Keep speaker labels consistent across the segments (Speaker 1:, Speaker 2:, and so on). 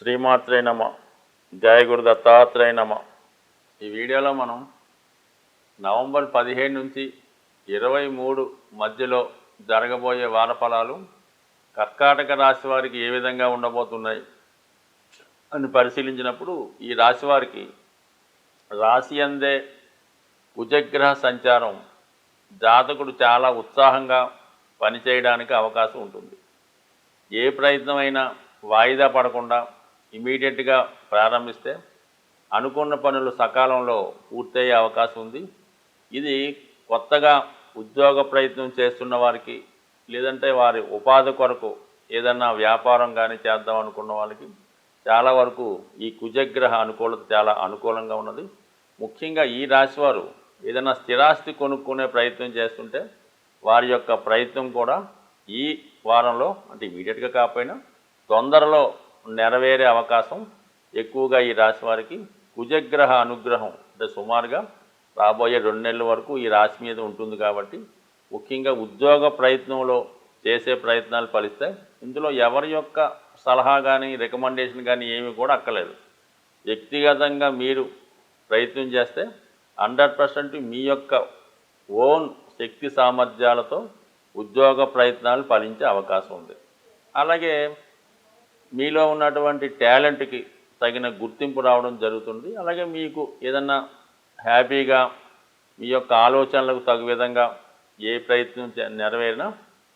Speaker 1: శ్రీమాత్రే నమ. జయ గురు దత్తాత్రేయ నమ. ఈ వీడియోలో మనం నవంబర్ 17 నుంచి 23 మధ్యలో జరగబోయే వారఫలాలు కర్కాటక రాశి వారికి ఏ విధంగా ఉండబోతున్నాయి అని పరిశీలించినప్పుడు, ఈ రాశి వారికి రాశి అందే కుజగ్రహ సంచారం జాతకుడు చాలా ఉత్సాహంగా పనిచేయడానికి అవకాశం ఉంటుంది. ఏ ప్రయత్నమైనా వాయిదా పడకుండా ఇమీడియట్గా ప్రారంభిస్తే అనుకున్న పనులు సకాలంలో పూర్తయ్యే అవకాశం ఉంది. ఇది కొత్తగా ఉద్యోగ ప్రయత్నం చేస్తున్న వారికి, లేదంటే వారి ఉపాధి కొరకు ఏదన్నా వ్యాపారం కానీ చేద్దాం అనుకున్న వాళ్ళకి చాలా వరకు ఈ కుజగ్రహ అనుకూలత చాలా అనుకూలంగా ఉన్నది. ముఖ్యంగా ఈ రాశివారు ఏదైనా స్థిరాస్తి కొనుక్కునే ప్రయత్నం చేస్తుంటే వారి యొక్క ప్రయత్నం కూడా ఈ వారంలో, అంటే ఇమీడియట్గా కాకపోయినా తొందరలో నెరవేరే అవకాశం ఎక్కువగా ఈ రాశి వారికి కుజగ్రహ అనుగ్రహం అంటే సుమారుగా రాబోయే 2 నెలల వరకు ఈ రాశి మీద ఉంటుంది. కాబట్టి ముఖ్యంగా ఉద్యోగ ప్రయత్నంలో చేసే ప్రయత్నాలు ఫలిస్తాయి. ఇందులో ఎవరి యొక్క సలహా కానీ రికమెండేషన్ కానీ ఏమీ కూడా అక్కర్లేదు. వ్యక్తిగతంగా మీరు ప్రయత్నం చేస్తే 100% మీ యొక్క ఓన్ శక్తి సామర్థ్యాలతో ఉద్యోగ ప్రయత్నాలు ఫలించే అవకాశం ఉంది. అలాగే మీలో ఉన్నటువంటి టాలెంట్కి తగిన గుర్తింపు రావడం జరుగుతుంది. అలాగే మీకు ఏదన్నా హ్యాపీగా మీ యొక్క ఆలోచనలకు తగు విధంగా ఏ ప్రయత్నం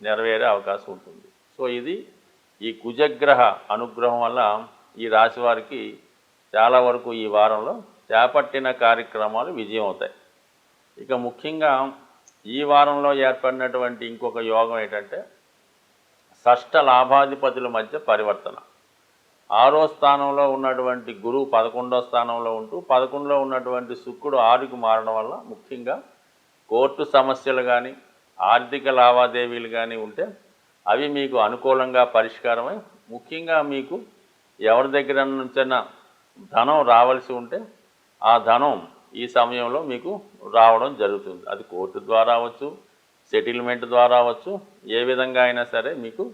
Speaker 1: నెరవేరే అవకాశం ఉంటుంది. సో ఇది ఈ కుజగ్రహ అనుగ్రహం వల్ల ఈ రాశి వారికి చాలా వరకు ఈ వారంలో చేపట్టిన కార్యక్రమాలు విజయం అవుతాయి. ఇక ముఖ్యంగా ఈ వారంలో ఏర్పడినటువంటి ఇంకొక యోగం ఏంటంటే షష్ఠ లాభాధిపతుల మధ్య పరివర్తన. 6వ స్థానంలో ఉన్నటువంటి గురువు 11వ స్థానంలో ఉంటూ 11లో ఉన్నటువంటి శుక్రుడు 6కి మారడం వల్ల ముఖ్యంగా కోర్టు సమస్యలు కానీ ఆర్థిక లావాదేవీలు కానీ ఉంటే అవి మీకు అనుకూలంగా పరిష్కారమై, ముఖ్యంగా మీకు ఎవరి దగ్గర నుంచైనా ధనం రావాల్సి ఉంటే ఆ ధనం ఈ సమయంలో మీకు రావడం జరుగుతుంది. అది కోర్టు ద్వారా అవ్వచ్చు, సెటిల్మెంట్ ద్వారా అవ్వచ్చు, ఏ విధంగా అయినా సరే మీకు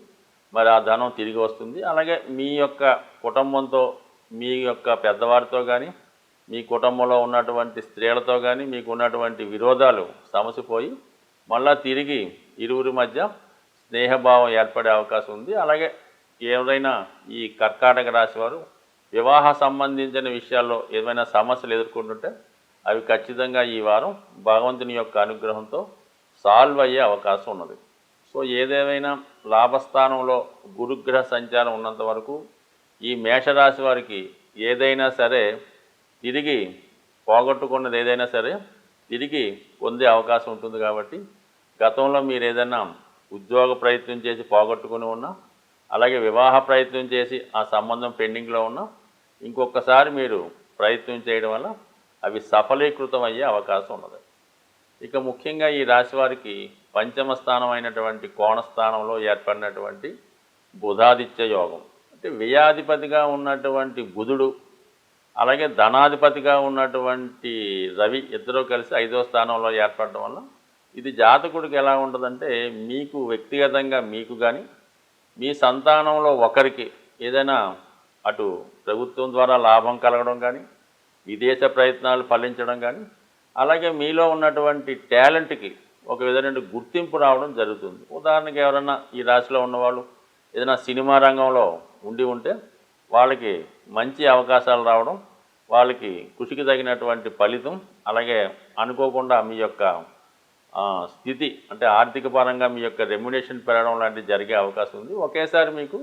Speaker 1: మరి ఆ ధనం తిరిగి వస్తుంది. అలాగే మీ యొక్క కుటుంబంతో, మీ యొక్క పెద్దవారితో కానీ, మీ కుటుంబంలో ఉన్నటువంటి స్త్రీలతో కానీ మీకు ఉన్నటువంటి విరోధాలు సమసిపోయి మళ్ళా తిరిగి ఇరువురి మధ్య స్నేహభావం ఏర్పడే అవకాశం ఉంది. అలాగే ఎవరైనా ఈ కర్కాటక రాశి వారు వివాహ సంబంధించిన విషయాల్లో ఏమైనా సమస్యలు ఎదుర్కొంటుంటే అవి ఖచ్చితంగా ఈ వారం భగవంతుని యొక్క అనుగ్రహంతో సాల్వ్ అయ్యే అవకాశం ఉన్నది. సో ఏదేమైనా లాభస్థానంలో గురుగ్రహ సంచారం ఉన్నంత వరకు ఈ మేషరాశి వారికి ఏదైనా సరే తిరిగి పోగొట్టుకున్నది ఏదైనా సరే తిరిగి పొందే అవకాశం ఉంటుంది. కాబట్టి గతంలో మీరు ఏదైనా ఉద్యోగ ప్రయత్నం చేసి పోగొట్టుకుని ఉన్నా, అలాగే వివాహ ప్రయత్నం చేసి ఆ సంబంధం పెండింగ్లో ఉన్నా ఇంకొకసారి మీరు ప్రయత్నం చేయడం వల్ల అవి సఫలీకృతం అయ్యే అవకాశం ఉన్నది. ఇక ముఖ్యంగా ఈ రాశి వారికి పంచమ స్థానం అయినటువంటి కోణస్థానంలో ఏర్పడినటువంటి బుధాదిత్య యోగం, అంటే వ్యయాధిపతిగా ఉన్నటువంటి బుధుడు అలాగే ధనాధిపతిగా ఉన్నటువంటి రవి ఇద్దరూ కలిసి 5వ స్థానంలో ఏర్పడడం వల్ల ఇది జాతకుడికి ఎలా ఉంటుందంటే, మీకు వ్యక్తిగతంగా మీకు కానీ మీ సంతానంలో ఒకరికి ఏదైనా అటు ప్రభుత్వం ద్వారా లాభం కలగడం కానీ, విదేశ ప్రయత్నాలు ఫలించడం కానీ, అలాగే మీలో ఉన్నటువంటి టాలెంట్కి ఒక విధమైన గుర్తింపు రావడం జరుగుతుంది. ఉదాహరణకి ఎవరన్నా ఈ రాశిలో ఉన్నవాళ్ళు ఏదైనా సినిమా రంగంలో ఉంటే వాళ్ళకి మంచి అవకాశాలు రావడం, వాళ్ళకి కృషికి తగినటువంటి ఫలితం, అలాగే అనుకోకుండా మీ యొక్క స్థితి అంటే ఆర్థిక పరంగా మీ యొక్క రెమ్యునేషన్ పెరగడం లాంటివి జరిగే అవకాశం ఉంది. ఒకేసారి మీకు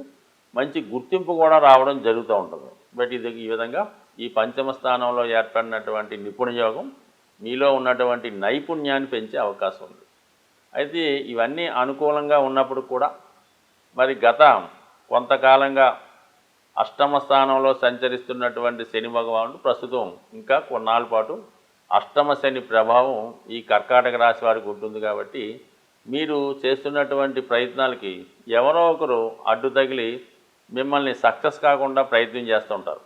Speaker 1: మంచి గుర్తింపు కూడా రావడం జరుగుతూ ఉంటుంది. బట్ ఇది ఈ విధంగా ఈ పంచమ స్థానంలో ఏర్పడినటువంటి నిపుణ యోగం మీలో ఉన్నటువంటి నైపుణ్యాన్ని పెంచే అవకాశం ఉంది. అయితే ఇవన్నీ అనుకూలంగా ఉన్నప్పుడు కూడా మరి గత కొంతకాలంగా అష్టమ స్థానంలో సంచరిస్తున్నటువంటి శని భగవానుడు ప్రస్తుతం ఇంకా కొన్నాళ్ళ పాటు అష్టమ శని ప్రభావం ఈ కర్కాటక రాశి వారికి ఉంటుంది. కాబట్టి మీరు చేస్తున్నటువంటి ప్రయత్నాలకి ఎవరో ఒకరు అడ్డు తగిలి మిమ్మల్ని సక్సెస్ కాకుండా ప్రయత్నం చేస్తుంటారు.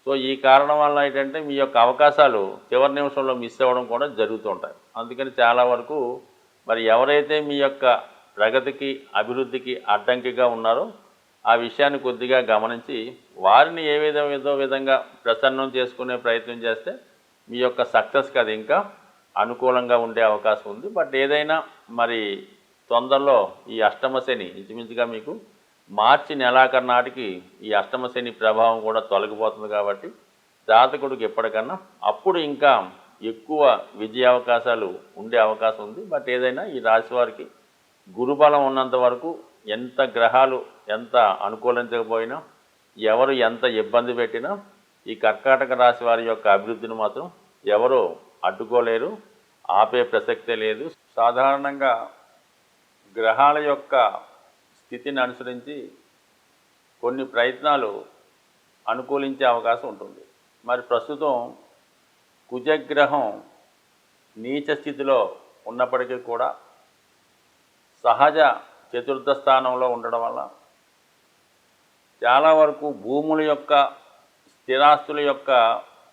Speaker 1: సో ఈ కారణం వల్ల ఏంటంటే మీ యొక్క అవకాశాలు చివరి నిమిషంలో మిస్ అవ్వడం కూడా జరుగుతూ ఉంటాయి. అందుకని చాలా వరకు మరి ఎవరైతే మీ యొక్క ప్రగతికి అభివృద్ధికి అడ్డంకిగా ఉన్నారో ఆ విషయాన్ని కొద్దిగా గమనించి వారిని ఏదో విధంగా ప్రసన్నం చేసుకునే ప్రయత్నం చేస్తే మీ యొక్క సక్సెస్కి అది ఇంకా అనుకూలంగా ఉండే అవకాశం ఉంది. బట్ ఏదైనా మరి తొందరలో ఈ అష్టమ శని ఇంచుమించుగా మీకు మార్చి నెలాఖరు నాటికి ఈ అష్టమ శని ప్రభావం కూడా తొలగిపోతుంది కాబట్టి జాతకుడికి ఎప్పటికన్నా అప్పుడు ఇంకా ఎక్కువ విజయ అవకాశాలు ఉండే అవకాశం ఉంది. బట్ ఏదైనా ఈ రాశి వారికి గురుబలం ఉన్నంత వరకు ఎంత గ్రహాలు ఎంత అనుకూలించకపోయినా ఎవరు ఎంత ఇబ్బంది పెట్టినా ఈ కర్కాటక రాశి వారి యొక్క అభివృద్ధిని మాత్రం ఎవరు అడ్డుకోలేరు, ఆపే ప్రసక్తే లేదు. సాధారణంగా గ్రహాల యొక్క స్థితిని అనుసరించి కొన్ని ప్రయత్నాలు అనుకూలించే అవకాశం ఉంటుంది. మరి ప్రస్తుతం కుజగ్రహం నీచ స్థితిలో ఉన్నప్పటికీ కూడా సహజ చతుర్థ స్థానంలో ఉండడం వల్ల చాలా వరకు భూముల యొక్క స్థిరాస్తుల యొక్క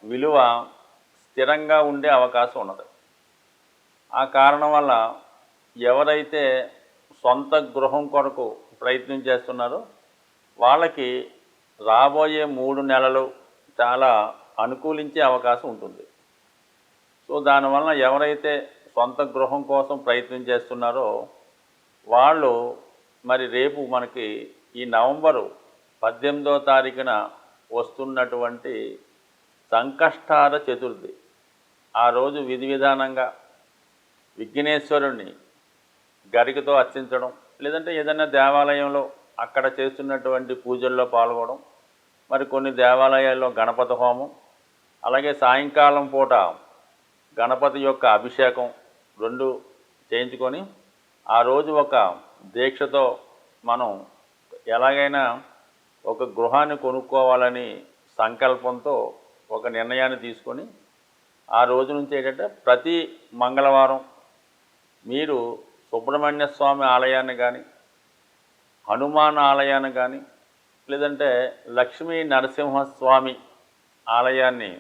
Speaker 1: విలువ స్థిరంగా ఉండే అవకాశం ఉన్నది. ఆ కారణం వల్ల ఎవరైతే సొంత గృహం కొరకు ప్రయత్నం చేస్తున్నారో వాళ్ళకి రాబోయే 3 నెలలు చాలా అనుకూలించే అవకాశం ఉంటుంది. సో దానివల్ల ఎవరైతే సొంత గృహం కోసం ప్రయత్నం చేస్తున్నారో వాళ్ళు మరి రేపు మనకి ఈ నవంబరు 18వ తారీఖున వస్తున్నటువంటి సంకష్టార చతుర్థి ఆ రోజు విధి విధానంగా విఘ్నేశ్వరుణ్ణి గరికతో అర్చించడం, లేదంటే ఏదైనా దేవాలయంలో అక్కడ చేస్తున్నటువంటి పూజల్లో పాల్గొనడం, మరి కొన్ని దేవాలయాల్లో గణపతి హోమం, అలాగే సాయంకాలం పూట గణపతి యొక్క అభిషేకం 2 చేయించుకొని ఆ రోజు ఒక దీక్షతో మనం ఎలాగైనా ఒక గృహాన్ని కొనుక్కోవాలని సంకల్పంతో ఒక నిర్ణయాన్ని తీసుకొని ఆ రోజు నుంచి ఏంటంటే ప్రతి మంగళవారం మీరు సుబ్రహ్మణ్య స్వామి ఆలయాన్ని కానీ, హనుమాన్ ఆలయాన్ని కానీ, లేదంటే లక్ష్మీ నరసింహస్వామి ఆలయాన్ని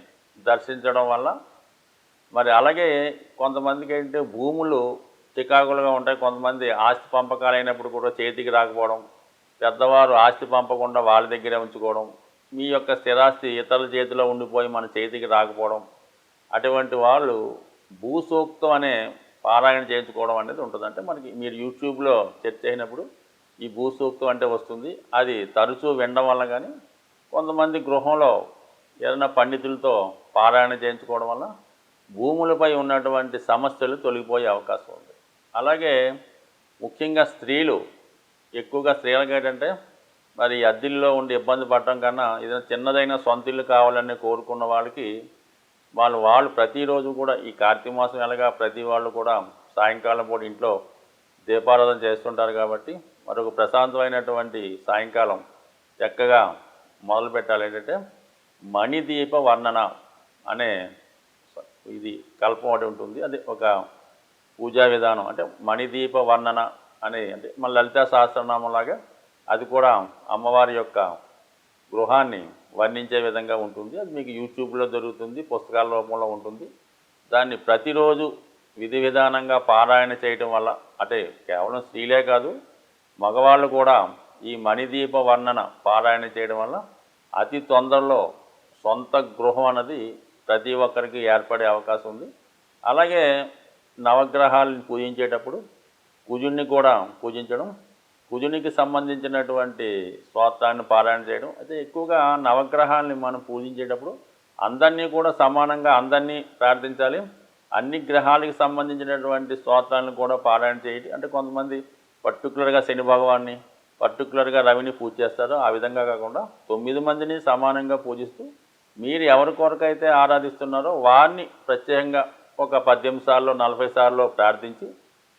Speaker 1: దర్శించడం వల్ల మరి అలాగే కొంతమందికి ఏంటంటే భూములు చికాకులుగా ఉంటాయి. కొంతమంది ఆస్తి పంపకాలు అయినప్పుడు కూడా చేతికి రాకపోవడం, పెద్దవారు ఆస్తి పంపకుండా వాళ్ళ దగ్గరే ఉంచుకోవడం, మీ యొక్క స్థిరాస్తి ఇతరుల చేతిలో ఉండిపోయి మన చేతికి రాకపోవడం, అటువంటి వాళ్ళు భూసూక్తం అనే పారాయణ చేయించుకోవడం అనేది ఉంటుంది. అంటే మనకి మీరు యూట్యూబ్లో సెర్చ్ అయినప్పుడు ఈ భూసూక్తం అంటే వస్తుంది. అది తరచూ వినడం వల్ల కానీ కొంతమంది గృహంలో ఏదైనా పండితులతో పారాయణ చేయించుకోవడం వల్ల భూములపై ఉన్నటువంటి సమస్యలు తొలగిపోయే అవకాశం ఉంది. అలాగే ముఖ్యంగా స్త్రీలు ఎక్కువగా స్త్రీలకు ఏంటంటే మరి అద్దెల్లో ఉండి ఇబ్బంది పడటం కన్నా ఏదైనా చిన్నదైన సొంత ఇల్లు కావాలని కోరుకున్న వాళ్ళకి వాళ్ళు ప్రతిరోజు కూడా ఈ కార్తీక మాసం ఎలాగా ప్రతి వాళ్ళు కూడా సాయంకాలం పూట ఇంట్లో దీపారాధన చేస్తుంటారు కాబట్టి మరొక ప్రశాంతమైనటువంటి సాయంకాలం చక్కగా మొదలు పెట్టాలి. ఏంటంటే మణిదీప వర్ణన అనే ఇది కల్పం ఒకటి ఉంటుంది. అది ఒక పూజా విధానం. అంటే మణిదీప వర్ణన అనే అంటే మన లలితా సహస్రనామంలాగా అది కూడా అమ్మవారి యొక్క గృహాన్ని వర్ణించే విధంగా ఉంటుంది. అది మీకు యూట్యూబ్లో దొరుకుతుంది, పుస్తకాల రూపంలో ఉంటుంది. దాన్ని ప్రతిరోజు విధి విధానంగా పారాయణ చేయటం వల్ల అంటే కేవలం స్త్రీలే కాదు మగవాళ్ళు కూడా ఈ మణిదీప వర్ణన పారాయణ చేయడం వల్ల అతి తొందరలో సొంత గృహం అన్నది ప్రతి ఒక్కరికి ఏర్పడే అవకాశం ఉంది. అలాగే నవగ్రహాలను పూజించేటప్పుడు కుజుడిని కూడా పూజించడం, కుజునికి సంబంధించినటువంటి స్తోత్రాన్ని పారాయణ చేయడం. అయితే ఎక్కువగా నవగ్రహాలని మనం పూజించేటప్పుడు అందరినీ కూడా సమానంగా అందరినీ ప్రార్థించాలి. అన్ని గ్రహాలకు సంబంధించినటువంటి స్తోత్రాలను కూడా పారాయణ చేయాలి. అంటే కొంతమంది పర్టికులర్గా శని భగవాన్ని, పర్టికులర్గా రవిని పూజ చేస్తారో ఆ విధంగా కాకుండా 9 మందిని సమానంగా పూజిస్తూ మీరు ఎవరి కొరకైతే ఆరాధిస్తున్నారో వారిని ప్రత్యేకంగా ఒక 18 సార్లు 40 సార్లు ప్రార్థించి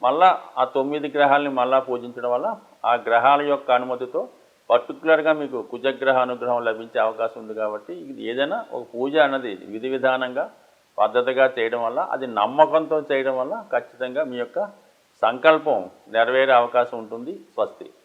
Speaker 1: మళ్ళా ఆ 9 గ్రహాలని మళ్ళా పూజించడం వల్ల ఆ గ్రహాల యొక్క అనుమతితో పర్టికులర్గా మీకు కుజగ్రహ అనుగ్రహం లభించే అవకాశం ఉంది. కాబట్టి ఇది ఏదైనా ఒక పూజ అన్నది విధి విధానంగా పద్ధతిగా చేయడం వల్ల అది నమ్మకంతో చేయడం వల్ల ఖచ్చితంగా మీ యొక్క సంకల్పం నెరవేరే అవకాశం ఉంటుంది. స్వస్తి.